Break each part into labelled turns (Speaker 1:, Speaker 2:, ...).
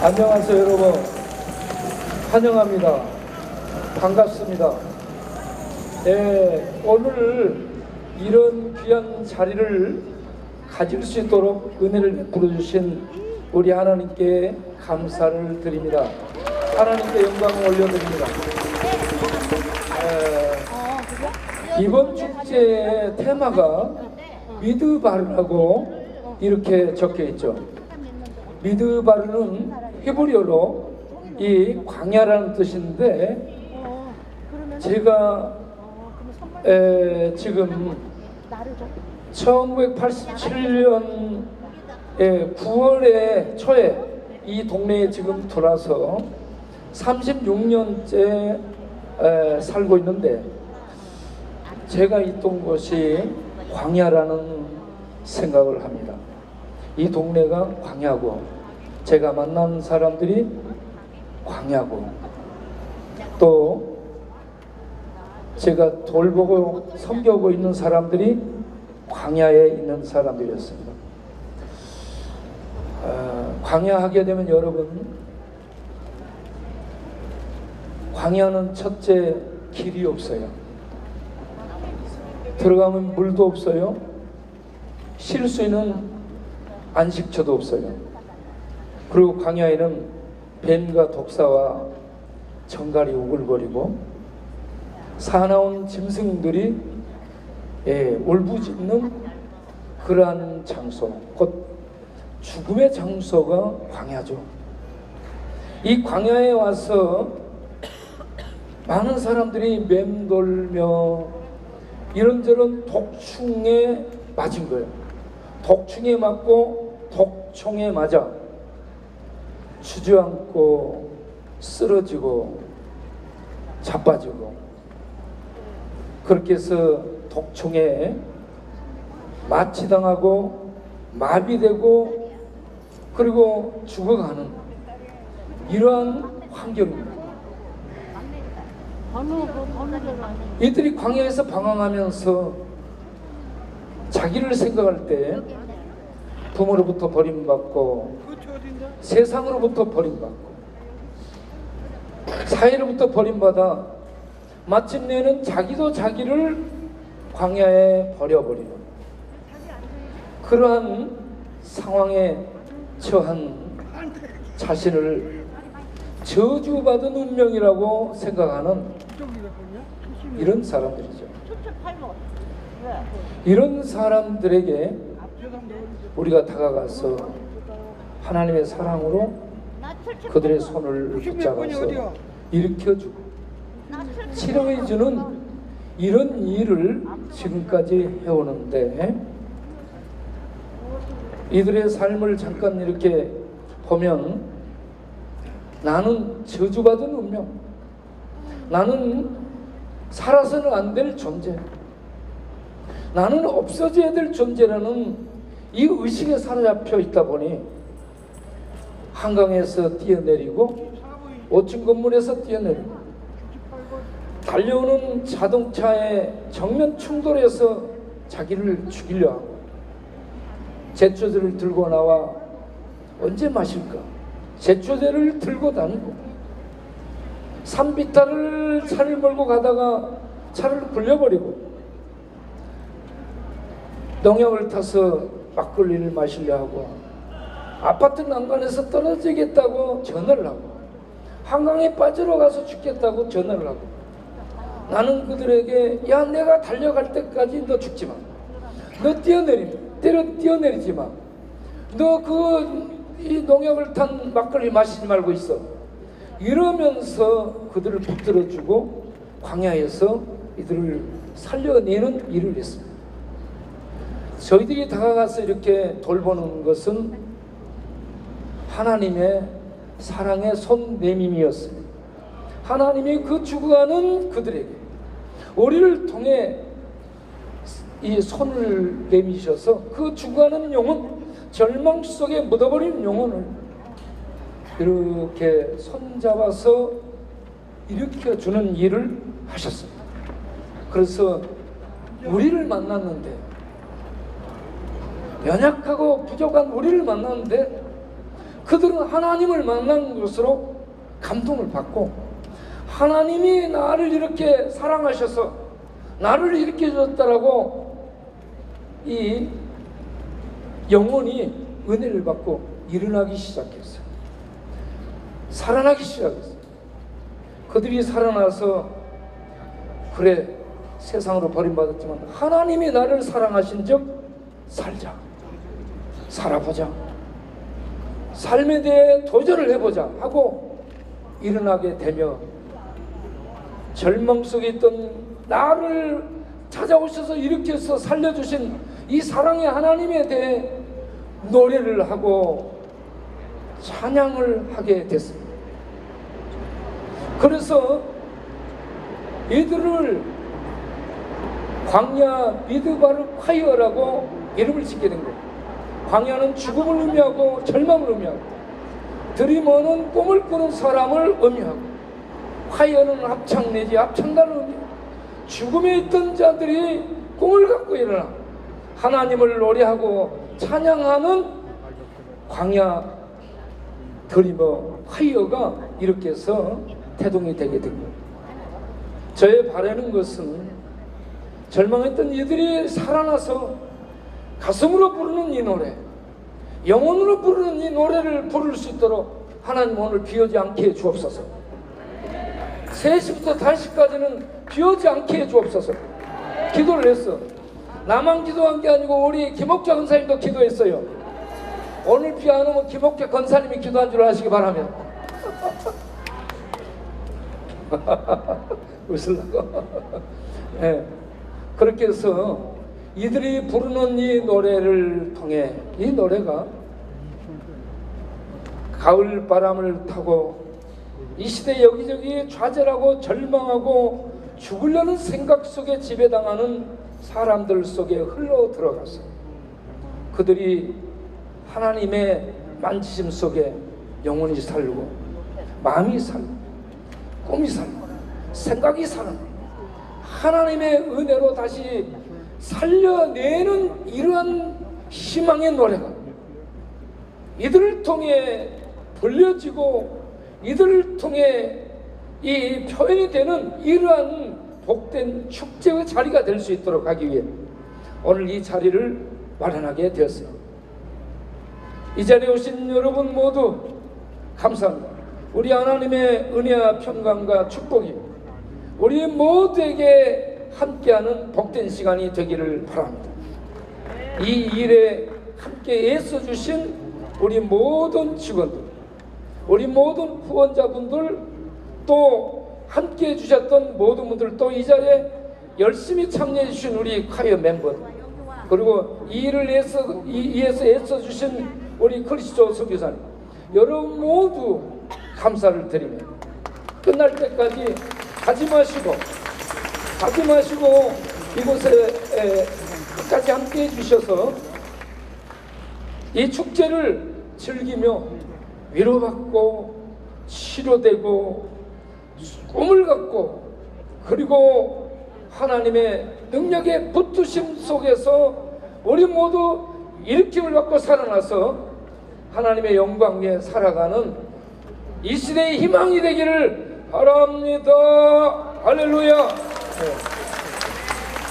Speaker 1: 안녕하세요 여러분. 환영합니다. 반갑습니다. 오늘 이런 귀한 자리를 가질 수 있도록 은혜를 베풀어 주신 우리 하나님께 감사를 드립니다. 하나님께 영광을 올려드립니다. 이번 축제의 테마가 미드바르라고 이렇게 적혀 있죠. 미드바르는 히브리어로 이 광야라는 뜻인데, 제가 지금 1987년 9월에 초에 이 동네에 지금 들어와서 36년째 살고 있는데, 제가 있던 곳이 광야라는 생각을 합니다. 이 동네가 광야고, 제가 만난 사람들이 광야고, 또 제가 돌보고 섬겨고 있는 사람들이 광야에 있는 사람들이었습니다. 광야 하게 되면 여러분, 광야는 첫째 길이 없어요. 들어가면 물도 없어요. 쉴 수 있는 안식처도 없어요. 그리고 광야에는 뱀과 독사와 정갈이 우글거리고 사나운 짐승들이 울부짖는 그러한 장소, 곧 죽음의 장소가 광야죠. 이 광야에 와서 많은 사람들이 맴돌며 이런저런 독충에 맞은 거예요. 독충에 맞고 독총에 맞아 주저앉고 쓰러지고 자빠지고, 그렇게 해서 독총에 마취당하고 마비되고 그리고 죽어가는 이러한 환경입니다. 이들이 광야에서 방황하면서 자기를 생각할 때 부모로부터 버림받고, 세상으로부터 버림받고, 사회로부터 버림받아 마침내는 자기도 자기를 광야에 버려버리는 그러한 상황에 처한 자신을 저주받은 운명이라고 생각하는 이런 사람들이죠. 이런 사람들에게 우리가 다가가서 하나님의 사랑으로 그들의 손을 붙잡아서 일으켜주고 치료해주는 이런 일을 지금까지 해오는데, 이들의 삶을 잠깐 이렇게 보면 나는 저주받은 운명, 나는 살아서는 안 될 존재, 나는 없어져야 될 존재라는 이 의식에 사로잡혀 있다 보니 한강에서 뛰어내리고 5층 건물에서 뛰어내리고 달려오는 자동차에 정면 충돌해서 자기를 죽이려 하고, 제초제를 들고 나와 언제 마실까 제초제를 들고 다니고, 산비탈을 차를 몰고 가다가 차를 굴려버리고, 농약을 타서 막걸리를 마시려 하고, 아파트 난간에서 떨어지겠다고 전화를 하고, 한강에 빠지러 가서 죽겠다고 전화를 하고, 나는 그들에게 야, 내가 달려갈 때까지 너 죽지 마, 너 뛰어내리지 마, 너 이 농약을 탄 막걸리 마시지 말고 있어, 이러면서 그들을 붙들어주고 광야에서 이들을 살려내는 일을 했습니다. 저희들이 다가가서 이렇게 돌보는 것은 하나님의 사랑의 손내밈이었습니다. 하나님이 그 죽어가는 그들에게 우리를 통해 이 손을 내미셔서 그 죽어가는 영혼, 절망 속에 묻어버린 영혼을 이렇게 손잡아서 일으켜주는 일을 하셨습니다. 그래서 우리를 만났는데, 연약하고 부족한 우리를 만났는데 그들은 하나님을 만난 것으로 감동을 받고 하나님이 나를 이렇게 사랑하셔서 나를 이렇게 줬다라고 이 영혼이 은혜를 받고 일어나기 시작했어요. 살아나기 시작했어요. 그들이 살아나서 그래 세상으로 버림받았지만 하나님이 나를 사랑하신 즉 살자, 살아보자, 삶에 대해 도전을 해보자 하고 일어나게 되며 절망 속에 있던 나를 찾아오셔서 일으켜서 살려주신 이 사랑의 하나님에 대해 노래를 하고 찬양을 하게 됐습니다. 그래서 이들을 광야 미드바르 콰이어라고 이름을 짓게 된 거예요. 광야는 죽음을 의미하고 절망을 의미하고 드리머는 꿈을 꾸는 사람을 의미하고 콰이어는 합창 내지 합창단을 의미하고 죽음에 있던 자들이 꿈을 갖고 일어나 하나님을 노래하고 찬양하는 광야 드리머 콰이어가 이렇게 해서 태동이 되게 된 거예요. 저의 바라는 것은 절망했던 이들이 살아나서 가슴으로 부르는 이 노래, 영혼으로 부르는 이 노래를 부를 수 있도록 하나님 오늘 비오지 않게 해 주옵소서. 3시부터 5시까지는 비오지 않게 해 주옵소서. 기도를 했어. 나만 기도한 게 아니고 우리 김옥자 권사님도 기도했어요. 오늘 비 안 오면 김옥자 권사님이 기도한 줄 아시기 바라면. 웃으려고. 네. 그렇게 해서 이들이 부르는 이 노래를 통해 이 노래가 가을 바람을 타고 이 시대 여기저기 좌절하고 절망하고 죽으려는 생각 속에 지배당하는 사람들 속에 흘러 들어가서 그들이 하나님의 만지심 속에 영혼이 살고 마음이 살고 꿈이 살고 생각이 사는 하나님의 은혜로 다시 살려내는 이러한 희망의 노래가 이들을 통해 불려지고 이들을 통해 이 표현이 되는 이러한 복된 축제의 자리가 될 수 있도록 하기 위해 오늘 이 자리를 마련하게 되었어요. 이 자리에 오신 여러분 모두 감사합니다. 우리 하나님의 은혜와 평강과 축복이 우리 모두에게 함께하는 복된 시간이 되기를 바랍니다. 이 일에 함께 애써주신 우리 모든 직원들, 우리 모든 후원자분들, 또 함께 해주셨던 모든 분들, 또 이 자리에 열심히 참여해 주신 우리 콰이어 멤버들, 그리고 이 일을 위해서 애써주신 우리 크리스토 선교사님, 여러분 모두 감사를 드리며 끝날 때까지 가지 마시고 이곳에 끝까지 함께 해주셔서 이 축제를 즐기며 위로받고 치료되고 꿈을 갖고 그리고 하나님의 능력의 붙드심 속에서 우리 모두 일으킴을 받고 살아나서 하나님의 영광 위에 살아가는 이 시대의 희망이 되기를 바랍니다. 할렐루야. 네.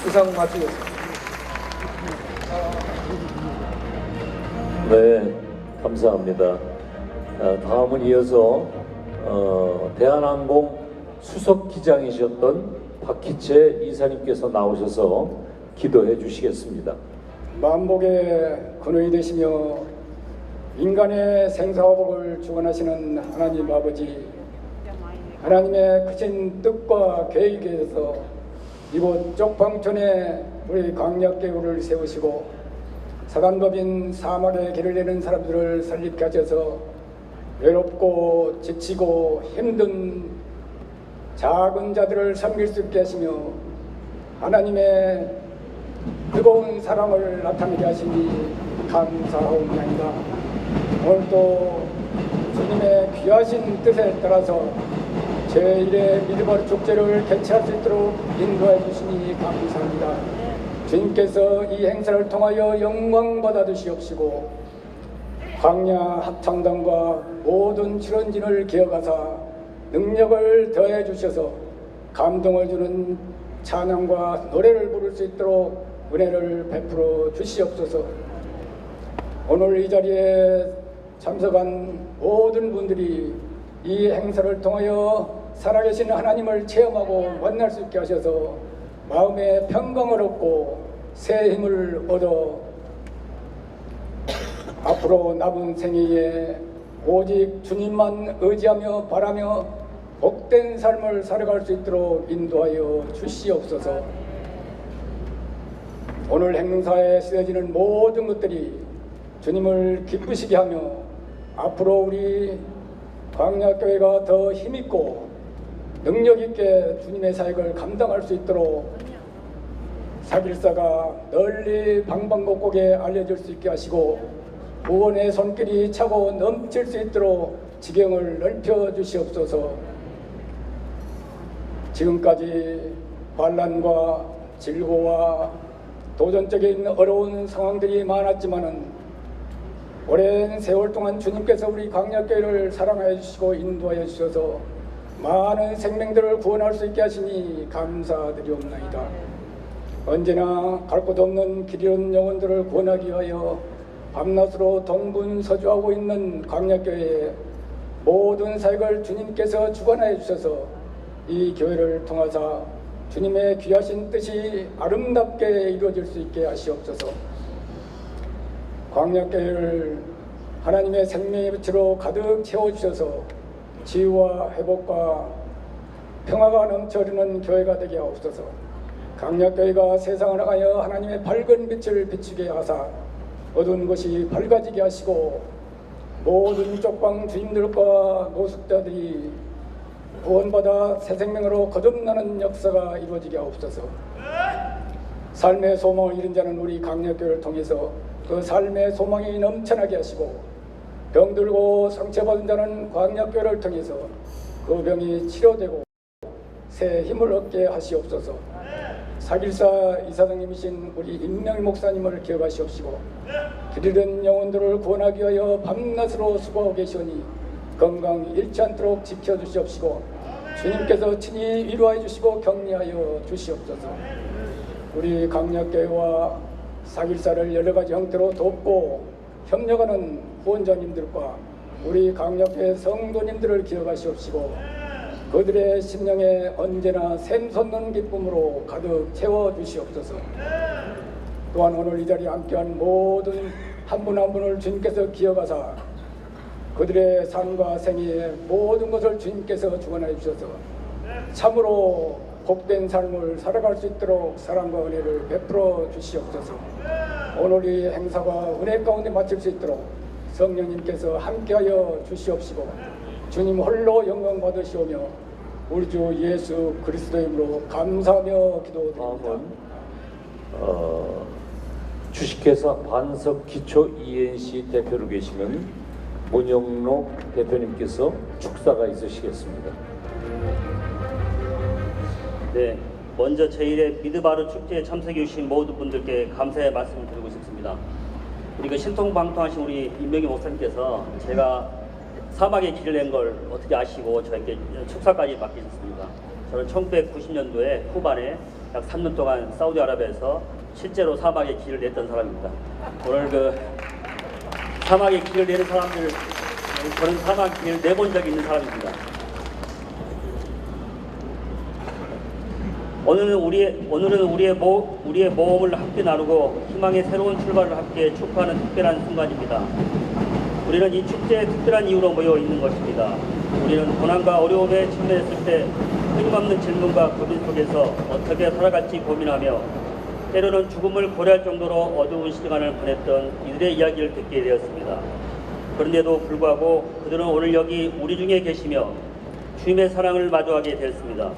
Speaker 1: 이상 마치겠습니다.
Speaker 2: 네, 감사합니다. 다음은 이어서 대한항공 수석기장이셨던 박희채 이사님께서 나오셔서 기도해 주시겠습니다.
Speaker 3: 만복의 근원이 되시며 인간의 생사와 복을 주관하시는 하나님 아버지, 하나님의 크신 뜻과 계획에 대해서 이곳 쪽방촌에 우리 광약계우를 세우시고 사관법인 사막의 길을 내는 사람들을 설립케 하셔서 외롭고 지치고 힘든 작은 자들을 섬길 수 있게 하시며 하나님의 뜨거운 사랑을 나타내게 하시니 감사하옵나이다. 오늘도 주님의 귀하신 뜻에 따라서 제1회 미드바르 축제를 개최할 수 있도록 인도해 주시니 감사합니다. 주님께서 이 행사를 통하여 영광 받아 주시옵시고 광야 합창단과 모든 출연진을 기억하사 능력을 더해 주셔서 감동을 주는 찬양과 노래를 부를 수 있도록 은혜를 베풀어 주시옵소서. 오늘 이 자리에 참석한 모든 분들이 이 행사를 통하여 살아계신 하나님을 체험하고 만날 수 있게 하셔서 마음의 평강을 얻고 새 힘을 얻어 앞으로 남은 생애에 오직 주님만 의지하며 바라며 복된 삶을 살아갈 수 있도록 인도하여 주시옵소서. 오늘 행사에 쓰여지는 모든 것들이 주님을 기쁘시게 하며 앞으로 우리 광야교회가 더 힘있고 능력있게 주님의 사역을 감당할 수 있도록 사길사가 널리 방방곡곡에 알려질 수 있게 하시고 구원의 손길이 차고 넘칠 수 있도록 지경을 넓혀 주시옵소서. 지금까지 반란과 질고와 도전적인 어려운 상황들이 많았지만은 오랜 세월 동안 주님께서 우리 광야교회를 사랑하여 주시고 인도하여 주셔서 많은 생명들을 구원할 수 있게 하시니 감사드리옵나이다. 언제나 갈 곳 없는 길 잃은 영혼들을 구원하기 위하여 밤낮으로 동분서주하고 있는 광야교회의 모든 사역을 주님께서 주관하여 주셔서 이 교회를 통하사 주님의 귀하신 뜻이 아름답게 이루어질 수 있게 하시옵소서. 광야교회를 하나님의 생명의 빛으로 가득 채워주셔서 치유와 회복과 평화가 넘쳐흐르는 교회가 되게 하옵소서. 광야교회가 세상을 향하여 하나님의 밝은 빛을 비추게 하사 어두운 것이 밝아지게 하시고 모든 쪽방 주인들과 노숙자들이 구원받아 새 생명으로 거듭나는 역사가 이루어지게 하옵소서. 삶의 소망을 잃은 자는 우리 광야교회를 통해서 그 삶의 소망이 넘쳐나게 하시고 병들고 상처받은 자는 광야교회를 통해서 그 병이 치료되고 새 힘을 얻게 하시옵소서. 사길사 이사장님이신 우리 임명희 목사님을 기억하시옵시고 길 잃은 영혼들을 구원하기 위하여 밤낮으로 수고하고 계시오니 건강 잃지 않도록 지켜주시옵시고 주님께서 친히 위로해 주시고 격려하여 주시옵소서. 우리 광야교회와 사길사를 여러가지 형태로 돕고 협력하는 후원자님들과 우리 광야교회 성도님들을 기억하시옵시고 그들의 심령에 언제나 샘솟는 기쁨으로 가득 채워주시옵소서. 또한 오늘 이 자리에 함께한 모든 한 분 한 분을 주님께서 기억하사 그들의 삶과 생애의 모든 것을 주님께서 주관해 주셔서 참으로 복된 삶을 살아갈 수 있도록 사랑과 은혜를 베풀어 주시옵소서. 오늘 이 행사가 은혜 가운데 마칠 수 있도록 성령님께서 함께하여 주시옵시고 주님 홀로 영광 받으시오며 우리 주 예수 그리스도의 이름으로 감사하며 기도드립니다.
Speaker 2: 주식회사 반석 기초 ENC 대표로 계시는 문영록 대표님께서 축사가 있으시겠습니다.
Speaker 4: 네, 먼저 제1회 미드바르 축제에 참석해 주신 모든 분들께 감사의 말씀을 드리고 싶습니다. 우리 그 신통방통하신 우리 임명희 목사님께서 제가 사막의 길을 낸 걸 어떻게 아시고 저에게 축사까지 맡기셨습니다. 저는 1990년도에 후반에 약 3년 동안 사우디아라비아에서 실제로 사막의 길을 냈던 사람입니다. 오늘 그 사막의 길을 내는 사람들, 저는 사막 길을 내본 적이 있는 사람입니다. 오늘은 우리의 모험을 함께 나누고 희망의 새로운 출발을 함께 축하하는 특별한 순간입니다. 우리는 이 축제에 특별한 이유로 모여 있는 것입니다. 우리는 고난과 어려움에 직면했을 때 끊임없는 질문과 고민 속에서 어떻게 살아갈지 고민하며 때로는 죽음을 고려할 정도로 어두운 시간을 보냈던 이들의 이야기를 듣게 되었습니다. 그런데도 불구하고 그들은 오늘 여기 우리 중에 계시며 주님의 사랑을 마주하게 되었습니다.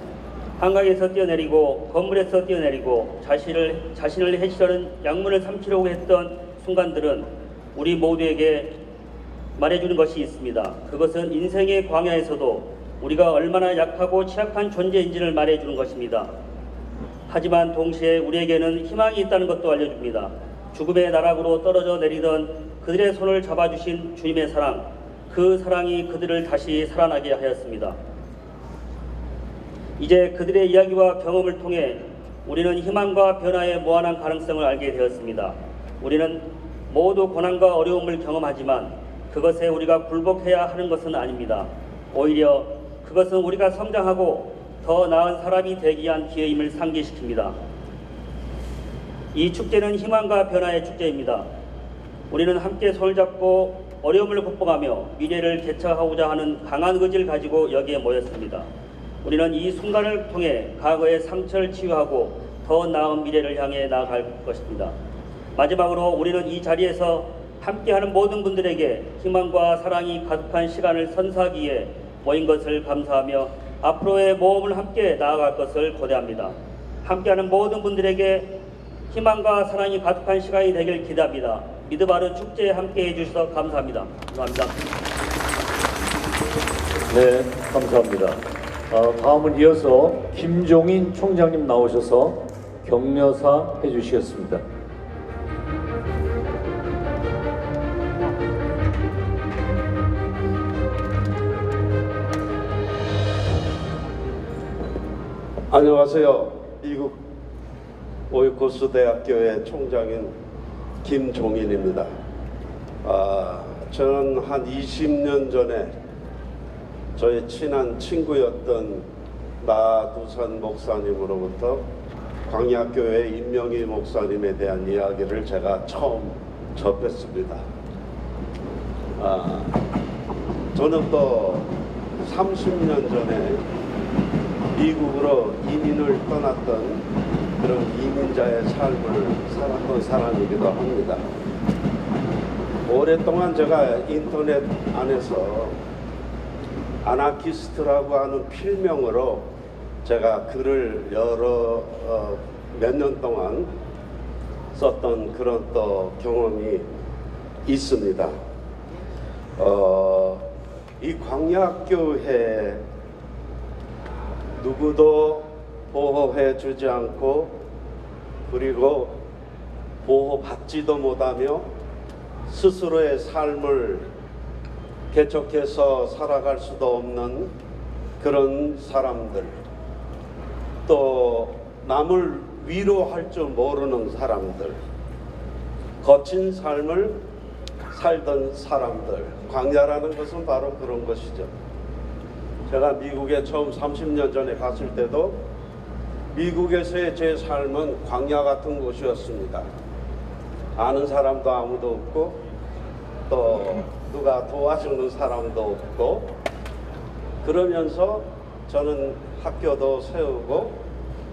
Speaker 4: 한강에서 뛰어내리고 건물에서 뛰어내리고 자신을 해치려는 약문을 삼키려고 했던 순간들은 우리 모두에게 말해주는 것이 있습니다. 그것은 인생의 광야에서도 우리가 얼마나 약하고 취약한 존재인지를 말해주는 것입니다. 하지만 동시에 우리에게는 희망이 있다는 것도 알려줍니다. 죽음의 나락으로 떨어져 내리던 그들의 손을 잡아주신 주님의 사랑, 그 사랑이 그들을 다시 살아나게 하였습니다. 이제 그들의 이야기와 경험을 통해 우리는 희망과 변화의 무한한 가능성을 알게 되었습니다. 우리는 모두 고난과 어려움을 경험하지만 그것에 우리가 굴복해야 하는 것은 아닙니다. 오히려 그것은 우리가 성장하고 더 나은 사람이 되기 위한 기회임을 상기시킵니다. 이 축제는 희망과 변화의 축제입니다. 우리는 함께 손을 잡고 어려움을 극복하며 미래를 개척하고자 하는 강한 의지를 가지고 여기에 모였습니다. 우리는 이 순간을 통해 과거의 상처를 치유하고 더 나은 미래를 향해 나아갈 것입니다. 마지막으로 우리는 이 자리에서 함께하는 모든 분들에게 희망과 사랑이 가득한 시간을 선사하기에 모인 것을 감사하며 앞으로의 모험을 함께 나아갈 것을 고대합니다. 함께하는 모든 분들에게 희망과 사랑이 가득한 시간이 되길 기대합니다. 믿음 바른 축제에 함께해 주셔서 감사합니다. 감사합니다.
Speaker 2: 네, 감사합니다. 다음은 이어서 김종인 총장님 나오셔서 격려사 해주시겠습니다.
Speaker 5: 안녕하세요. 미국 오이코스 대학교의 총장인 김종인입니다. 저는 한 20년 전에 저의 친한 친구였던 나두산 목사님으로부터 광야교회 임명희 목사님에 대한 이야기를 제가 처음 접했습니다. 저는 또 30년 전에 미국으로 이민을 떠났던 그런 이민자의 삶을 살았던 사람이기도 합니다. 오랫동안 제가 인터넷 안에서 아나키스트라고 하는 필명으로 제가 글을 몇 년 동안 썼던 그런 또 경험이 있습니다. 이 광야교회 누구도 보호해 주지 않고 그리고 보호받지도 못하며 스스로의 삶을 개척해서 살아갈 수도 없는 그런 사람들, 또 남을 위로할 줄 모르는 사람들, 거친 삶을 살던 사람들, 광야라는 것은 바로 그런 것이죠. 제가 미국에 처음 30년 전에 갔을 때도 미국에서의 제 삶은 광야 같은 곳이었습니다. 아는 사람도 아무도 없고 또 누가 도와주는 사람도 없고, 그러면서 저는 학교도 세우고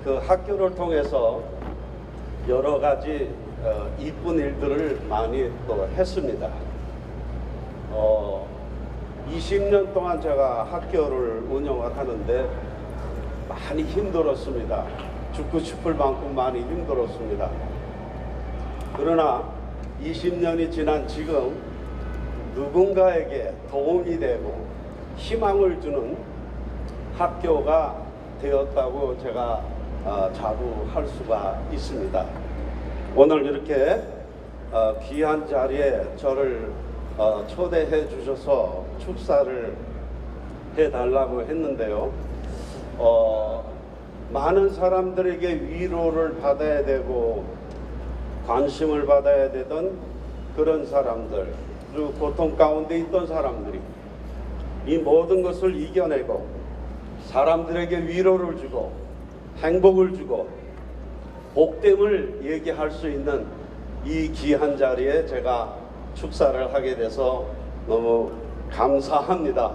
Speaker 5: 그 학교를 통해서 여러 가지 이쁜 일들을 많이 또 했습니다. 20년 동안 제가 학교를 운영을 하는데 많이 힘들었습니다. 죽고 싶을 만큼 많이 힘들었습니다. 그러나 20년이 지난 지금 누군가에게 도움이 되고 희망을 주는 학교가 되었다고 제가 자부할 수가 있습니다. 오늘 이렇게 귀한 자리에 저를 초대해 주셔서 축사를 해달라고 했는데요. 많은 사람들에게 위로를 받아야 되고 관심을 받아야 되던 그런 사람들, 그리고 고통 가운데 있던 사람들이 이 모든 것을 이겨내고 사람들에게 위로를 주고 행복을 주고 복됨을 얘기할 수 있는 이 귀한 자리에 제가 축사를 하게 돼서 너무 감사합니다.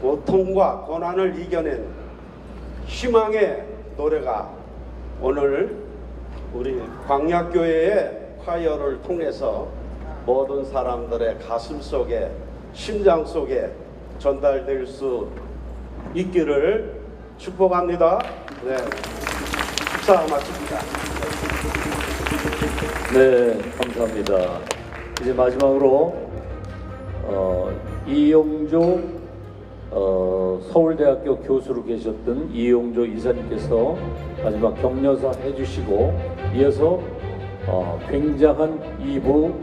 Speaker 5: 고통과 고난을 이겨낸 희망의 노래가 오늘 우리 광야교회의 콰이어를 통해서 모든 사람들의 가슴 속에, 심장 속에 전달될 수 있기를 축복합니다. 네, 축사 마칩니다.
Speaker 2: 네, 감사합니다. 이제 마지막으로 이용조 서울대학교 교수로 계셨던 이용조 이사님께서 마지막 격려사 해주시고 이어서 굉장한 2부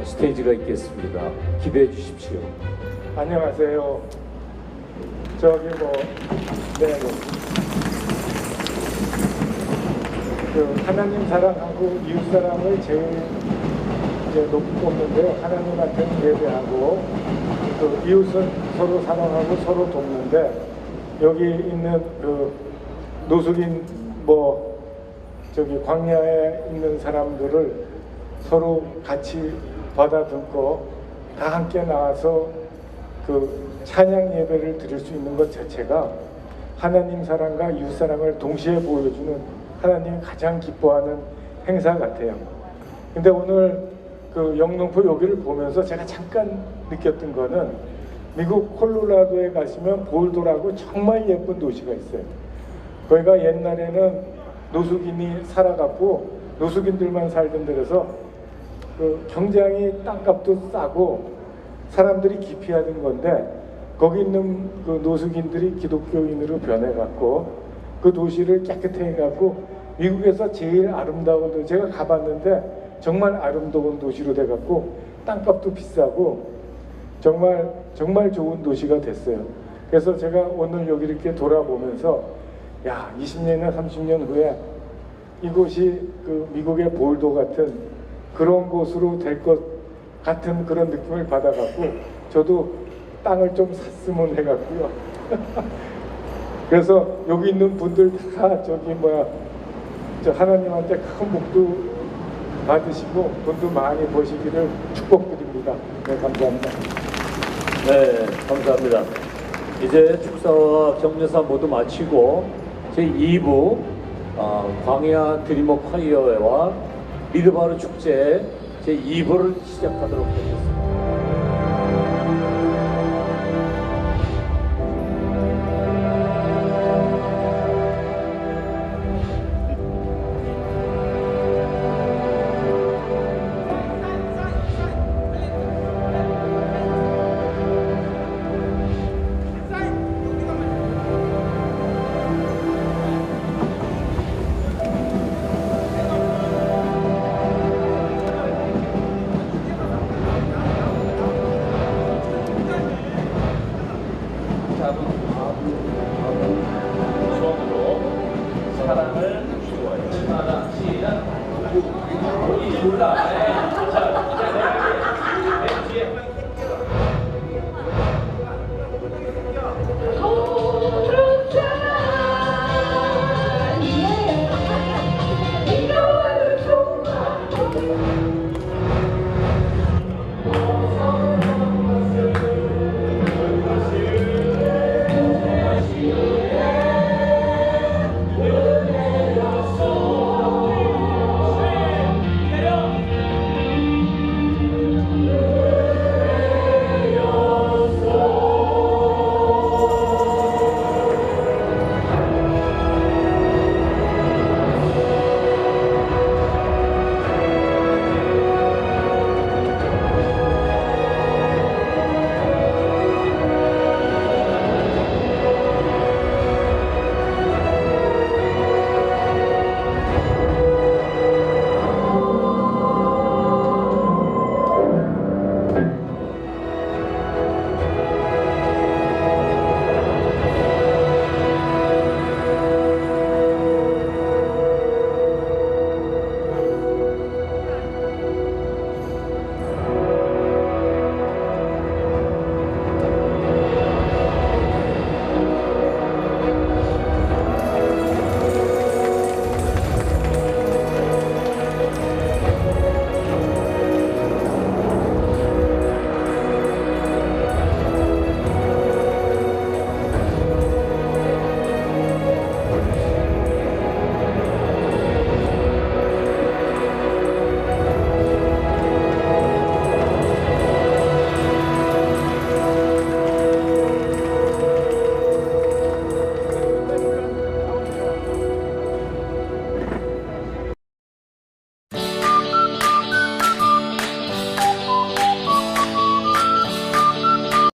Speaker 2: 스테이지가 있겠습니다. 기대해 주십시오.
Speaker 6: 안녕하세요. 저기 네. 하나님 사랑하고 이웃 사랑을 제일 이제 높이 뽑는데요. 하나님한테는 예배하고 이웃은 서로 사랑하고 서로 돕는데 여기 있는 노숙인 저기 광야에 있는 사람들을 서로 같이 받아듣고 다 함께 나와서 찬양 예배를 드릴 수 있는 것 자체가 하나님 사랑과 이웃 사랑을 동시에 보여주는 하나님이 가장 기뻐하는 행사 같아요. 근데 오늘 영등포 여기를 보면서 제가 잠깐 느꼈던 거는 미국 콜로라도에 가시면 볼도라고 정말 예쁜 도시가 있어요. 거기가 옛날에는 노숙인이 살아갔고 노숙인들만 살던 데라서 굉장히 땅값도 싸고 사람들이 기피하던 건데 거기 있는 노숙인들이 기독교인으로 변해갖고 그 도시를 깨끗하게 해갖고 미국에서 제일 아름다운 도시, 제가 가봤는데 정말 아름다운 도시로 돼갖고 땅값도 비싸고 정말 좋은 도시가 됐어요. 그래서 제가 오늘 여기 이렇게 돌아보면서 20년이나 30년 후에 이곳이 미국의 볼도 같은 그런 곳으로 될 것 같은 그런 느낌을 받아갖고 저도 땅을 좀 샀으면 해갖고요. 그래서 여기 있는 분들 다 저 하나님한테 큰 복도 받으시고 돈도 많이 버시기를 축복드립니다. 네, 감사합니다.
Speaker 2: 네, 감사합니다. 이제 축사와 격려사 모두 마치고 제2부 광야 드리머 콰이어와 미드바르 축제 제2부를 시작하도록 하겠습니다. 손으로 사랑을 주어요. 시작. 우리 몰라.